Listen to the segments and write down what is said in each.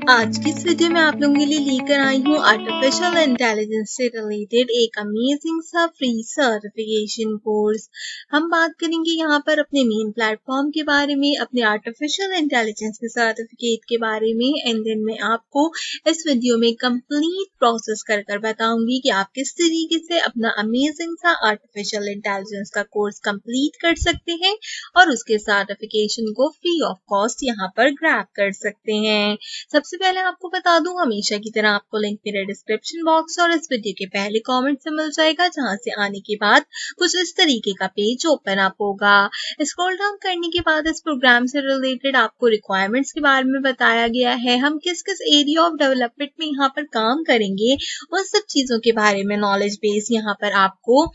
आज की इस वीडियो में आप लोगों के लिए लेकर आई हूँ आर्टिफिशियल इंटेलिजेंस से रिलेटेड एक अमेजिंग सा फ्री सर्टिफिकेशन कोर्स। हम बात करेंगे यहाँ पर अपने मेन प्लेटफॉर्म के बारे में, अपने आर्टिफिशियल इंटेलिजेंस के सर्टिफिकेट के बारे में, एंड देन मैं आपको इस वीडियो में कंप्लीट प्रोसेस कर बताऊंगी कि आप किस तरीके से अपना अमेजिंग सा आर्टिफिशियल इंटेलिजेंस का कोर्स कंप्लीट कर सकते हैं और उसके सर्टिफिकेशन को फ्री ऑफ कॉस्ट यहाँ पर ग्रैब कर सकते हैं। सबसे पहले आपको बता दूं, हमेशा की तरह आपको लिंक मेरे डिस्क्रिप्शन बॉक्स और इस वीडियो के पहले कमेंट से मिल जाएगा, जहां से आने के बाद कुछ इस तरीके का पेज ओपन अप होगा। स्क्रॉल डाउन करने के बाद इस प्रोग्राम से रिलेटेड आपको रिक्वायरमेंट्स के बारे में बताया गया है। हम किस किस एरिया ऑफ डेवलपमेंट में यहाँ पर काम करेंगे, उन सब चीजों के बारे में नॉलेज बेस यहाँ पर आपको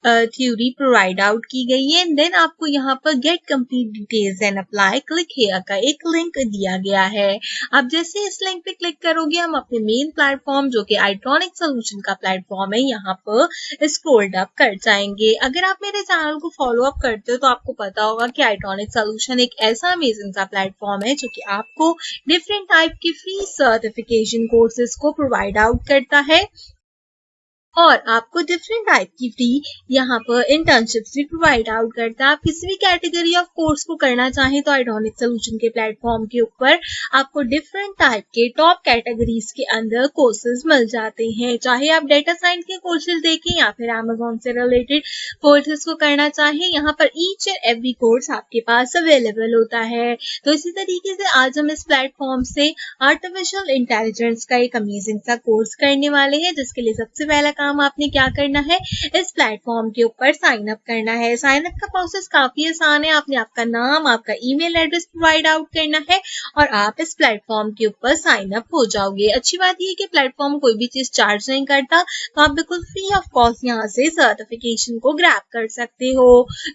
थ्योरी प्रोवाइड आउट की गई है। देन आपको यहाँ पर get complete details and apply click here का एक लिंक दिया गया है। आप जैसे इस लिंक पे क्लिक करोगे, हम अपने मेन प्लेटफॉर्म जो कि आइट्रॉनिक सोल्यूशन का प्लेटफॉर्म है, यहाँ पर स्क्रॉल अप कर जाएंगे। अगर आप मेरे चैनल को फॉलो अप करते हो तो आपको पता होगा कि आइट्रॉनिक सोल्यूशन एक ऐसा अमेजिंग सा प्लेटफॉर्म है जो कि आपको डिफरेंट टाइप के फ्री सर्टिफिकेशन कोर्सेज को प्रोवाइड आउट करता है और आपको डिफरेंट टाइप की फ्री यहाँ पर इंटर्नशिप्स भी प्रोवाइड आउट करता है। आप किसी भी कैटेगरी ऑफ कोर्स को करना चाहें तो आइट्रॉनिक सोल्यूशन के प्लेटफॉर्म के ऊपर आपको डिफरेंट टाइप के टॉप कैटेगरीज के अंदर कोर्सेज मिल जाते हैं। चाहे आप डेटा साइंस के कोर्सेज देखें या फिर अमेजोन से रिलेटेड कोर्सेज को करना चाहें, यहाँ पर ईच एंड एवरी कोर्स आपके पास अवेलेबल होता है। तो इसी तरीके से आज हम इस प्लेटफॉर्म से आर्टिफिशियल इंटेलिजेंस का एक अमेजिंग सा कोर्स करने वाले हैं, जिसके लिए सबसे पहला काम आपने क्या करना है, इस प्लेटफॉर्म के ऊपर साइन अप करना है। साइन अप का प्रोसेस काफी आसान है। आपने आपका नाम, आपका ईमेल एड्रेस प्रोवाइड आउट करना है और आप इस प्लेटफॉर्म के ऊपर साइन अप हो जाओगे। अच्छी बात यह है कि प्लेटफॉर्म कोई भी चीज चार्ज नहीं करता, तो आप बिल्कुल फ्री ऑफ कॉस्ट यहाँ से सर्टिफिकेशन को ग्रैब कर सकते हो।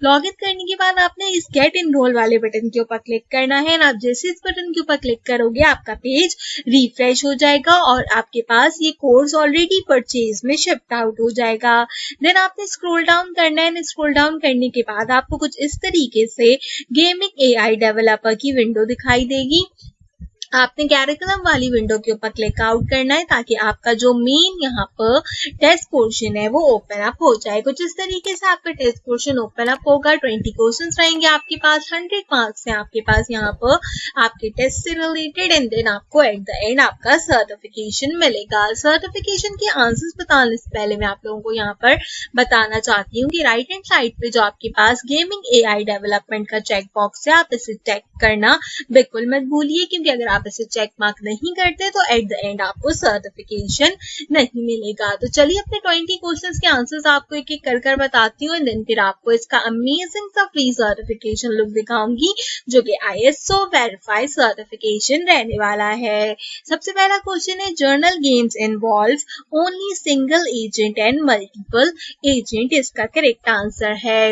लॉग इन करने के बाद आपने इस गेट इनरोल वाले बटन के ऊपर क्लिक करना है। आप जैसे इस बटन के ऊपर क्लिक करोगे, आपका पेज रिफ्रेश हो जाएगा और आपके पास ये कोर्स ऑलरेडी परचेज में शिफ्ट आउट हो जाएगा। देन आपने स्क्रॉल डाउन करना है। स्क्रॉल डाउन करने के बाद आपको कुछ इस तरीके से गेमिंग एआई डेवलपर की विंडो दिखाई देगी। आपने कैरिकुलम वाली विंडो के ऊपर क्लिक आउट करना है ताकि आपका जो मेन यहाँ पर टेस्ट पोर्शन है वो ओपन अप हो जाए। कुछ इस तरीके से आपका टेस्ट पोर्शन ओपन अप होगा। 20 क्वेश्चंस रहेंगे आपके पास, 100 मार्क्स हैं आपके पास यहाँ पर आपके टेस्ट से रिलेटेड, एंड देन आपको एट द एंड आपका सर्टिफिकेशन मिलेगा। सर्टिफिकेशन के आंसर्स बताने से पहले मैं आप लोगों को यहाँ पर बताना चाहती हूँ कि राइट हैंड साइड पे जो आपके पास गेमिंग एआई डेवलपमेंट का चेक बॉक्स है, आप इसे चेक करना बिल्कुल मत भूलिए, क्योंकि अगर आप इसे चेक मार्क नहीं करते तो एट द एंड आपको सर्टिफिकेशन नहीं मिलेगा। तो चलिए अपने 20 क्वेश्चंस के आंसर्स आपको एक एक कर बताती हूँ, एंड देन फिर आपको इसका अमेजिंग सा फ्री सर्टिफिकेशन लुक दिखाऊंगी जो कि ISO वेरीफाइड सर्टिफिकेशन रहने वाला है। सबसे पहला क्वेश्चन है, journal games involve only single agent and multiple agent. इसका करेक्ट आंसर है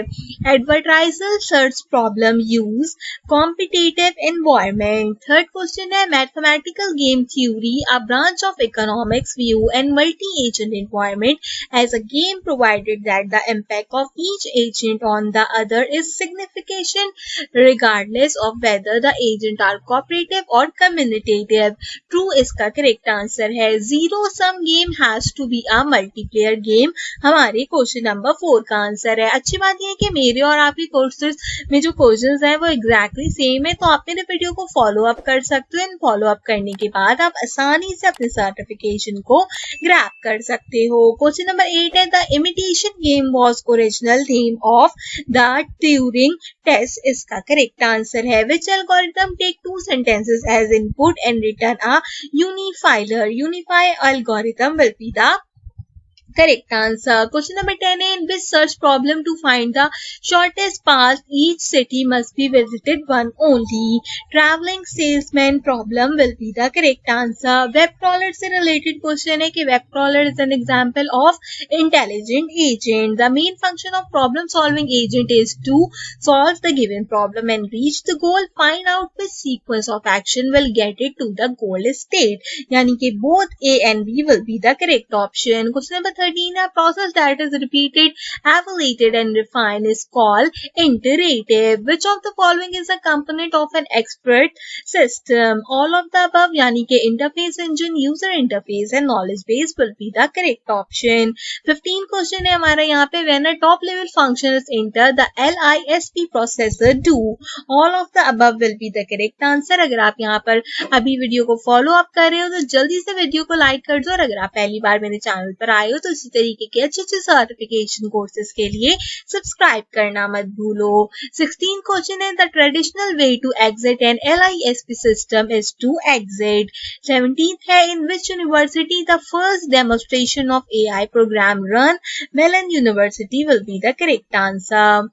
advertiser search problem use competitive environment. Third question है, mathematical game theory, a branch of economics, view and multi-agent environment as a game provided that the impact of each agent on the other is significant regardless of whether the agent are cooperative or commutative. True इसका correct answer है। Zero sum game has to be a multiplayer game हमारे question number 4 का answer है। अच्छी बात यह है कि मेरे और आपके कोर्सेज में जो क्वेश्चंस हैं वो एग्जैक्टली सेम है, तो आप मेरे वीडियो को फॉलो अप कर सकते हो। फॉलो अप करने के बाद आप आसानी से अपने सर्टिफिकेशन को ग्रैब कर सकते हो। क्वेश्चन नंबर 8 है, the imitation game was original theme of the Turing test. इसका करेक्ट आंसर है which algorithm take 2 sentences as input and return a unifier। Unify algorithm will be the correct answer. Question number 10 है, in which search problem to find the shortest path each city must be visited one only। Traveling salesman problem will be the correct answer। Web crawler से related question है कि web crawler is an example of intelligent agent। The main function of problem solving agent is to solve the given problem and reach the goal। Find out which sequence of action will get it to the goal state। यानी कि both A and B will be the correct option। Question number 13, a process that is repeated, evaluated and refined is called iterative. Which of the following is a component of an expert system? All of the above यानी कि interface engine, user interface and knowledge base will be the correct option. 15 question है हमारा यहाँ पे. When a top level function is entered, the LISP processor do. All of the above will be the correct answer. अगर आप यहाँ पर अभी video को फॉलो अप कर रहे हो तो जल्दी से वीडियो को लाइक कर दो, और अगर आप पहली बार मेरे चैनल पर आए हो तो इसी तरीके के अच्छे सर्टिफिकेशन कोर्सेज के लिए सब्सक्राइब करना मत भूलो. 16 क्वेश्चन है. The traditional way to exit an LISP system is to exit. 17th है. In which university the first demonstration of AI program run? Mellon university will be the correct answer.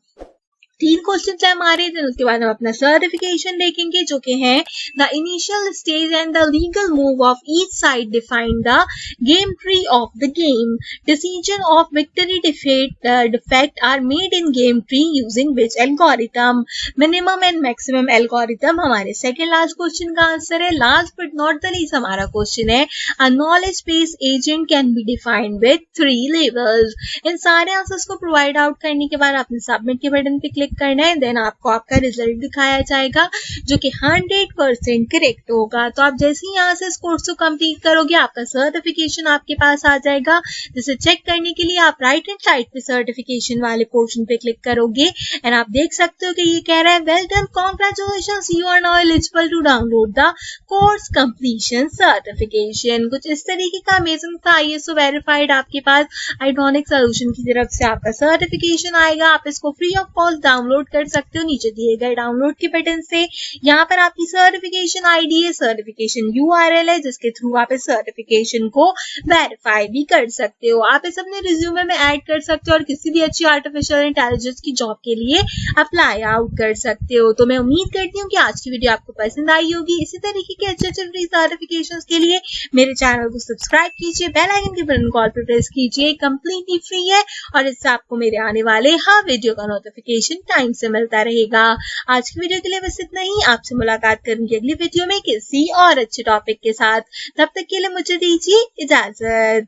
3 question है हमारे. दिन उसके बाद हम अपना certification देखेंगे जो कि है the initial stage and the legal move of each side define the game tree of the game. Decision of victory defect are made in game tree using which algorithm? Minimum and maximum algorithm हमारे second last question का answer है. Last but not the least हमारा question है. A knowledge based agent can be defined with 3 levels. इन सारे answers को provide out करने के बाद आपने सबमिट के बटन पे क्लिक करना है. देन आपको आपका रिजल्ट दिखाया जाएगा जो कि 100% करेक्ट होगा. तो आप जैसे ही यहाँ से इस कोर्स को कंप्लीट करोगे आपका सर्टिफिकेशन आपके पास आ जाएगा. जिसे चेक करने के लिए आप राइट हैंड साइड पे सर्टिफिकेशन वाले पोर्शन पे क्लिक करोगे एंड आप देख सकते हो कि ये कह रहा है well done, congratulations, you are now eligible to download the course completion certification. कुछ इस तरीके का अमेजिंग था. ISO वेरीफाइड आपके पास आइट्रॉनिक सॉल्यूशन की तरफ से आपका सर्टिफिकेशन आएगा. आप इसको फ्री ऑफ कॉस्ट डाउनलोड कर सकते हो नीचे दिए गए डाउनलोड के बटन से. यहाँ पर आपकी सर्टिफिकेशन आईडी है, सर्टिफिकेशन URL है जिसके थ्रू आप इस सर्टिफिकेशन को वेरीफाई भी कर सकते हो. आप इस अपने रिज्यूमे में ऐड कर सकते हो और किसी भी अच्छी आर्टिफिशियल इंटेलिजेंस की जॉब के लिए अप्लाई आउट कर सकते हो. तो मैं उम्मीद करती हूँ कि आज की वीडियो आपको पसंद आई होगी. इसी तरीके के अच्छे अच्छे फ्री सर्टिफिकेशन के लिए मेरे चैनल को सब्सक्राइब कीजिए, बेल आइकन के बटन कॉल पर प्रेस कीजिए. कंप्लीटली फ्री है और इससे आपको मेरे आने वाले हर वीडियो का नोटिफिकेशन टाइम से मिलता रहेगा. आज की वीडियो के लिए बस इतना ही. आपसे मुलाकात करूंगी अगली वीडियो में किसी और अच्छे टॉपिक के साथ. तब तक के लिए मुझे दीजिए इजाजत.